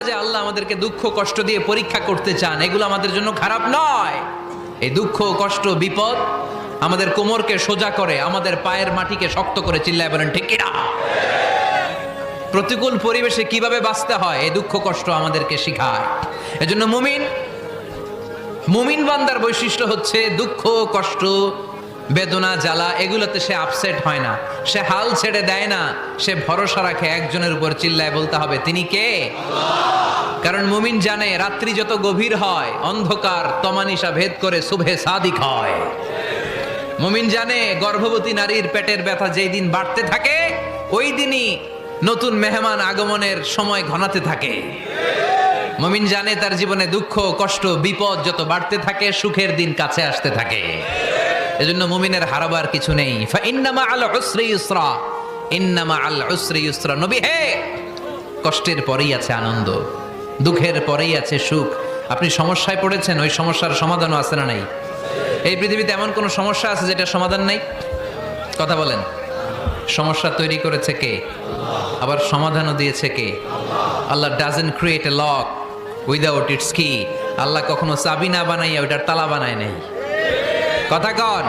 যে আল্লাহ আমাদেরকে দুঃখ কষ্ট দিয়ে পরীক্ষা করতে চান, এগুলো আমাদের জন্য খারাপ নয়। এই দুঃখ কষ্ট বিপদ আমাদের কোমরকে সোজা করে, আমাদের পায়ের মাটিকে শক্ত করে, চিল্লায় বলেন ঠিক কিনা? প্রতিকূল পরিবেশে কিভাবে বাঁচতে হয় এই দুঃখ কষ্ট আমাদেরকে শেখায়। এজন্য মুমিন বান্দার বৈশিষ্ট্য হচ্ছে দুঃখ কষ্ট বেদনা জ্বালা এগুলোতে সে আপসেট হয় না, সে হাল ছেড়ে দেয় না, সে ভরসা রাখে একজনের উপর, চিল্লায় বলতে হবে তিনি কে? কারণ মুমিন জানে রাত্রি যত গভীর হয় অন্ধকার তমানিসা ভেদ করে সুবহে সাদিক হয়। মুমিন জানে গর্ভবতী নারীর পেটের ব্যথা যেই দিন বাড়তে থাকে ওই দিনই নতুন মেহমান আগমনের সময় ঘনাতে থাকে। মুমিন জানে তার জীবনে দুঃখ কষ্ট বিপদ যত বাড়তে থাকে সুখের দিন কাছে আসতে থাকে। এজন্য মুমিনের হারাবার কিছু নেই। ফা ইন্না মাআল উসরি ইউসরা, ইন্না মাআল উসরি ইউসরা। নবী হে, কষ্টের পরেই আছে আনন্দ, দুঃখের পরেই আছে সুখ। আপনি সমস্যায় পড়েছেন, ওই সমস্যার সমাধানও আছে না নাই? এই পৃথিবীতে এমন কোন সমস্যা আছে যেটা সমাধান নাই? কথা বলেন। সমস্যা তৈরি করেছে কে? আবার সমাধানও দিয়েছে কে? Allah doesn't create a lock without its key. Allah কখনো চাবি না বানাইয়া ওইটার তালা বানায় নাই। কথা কন।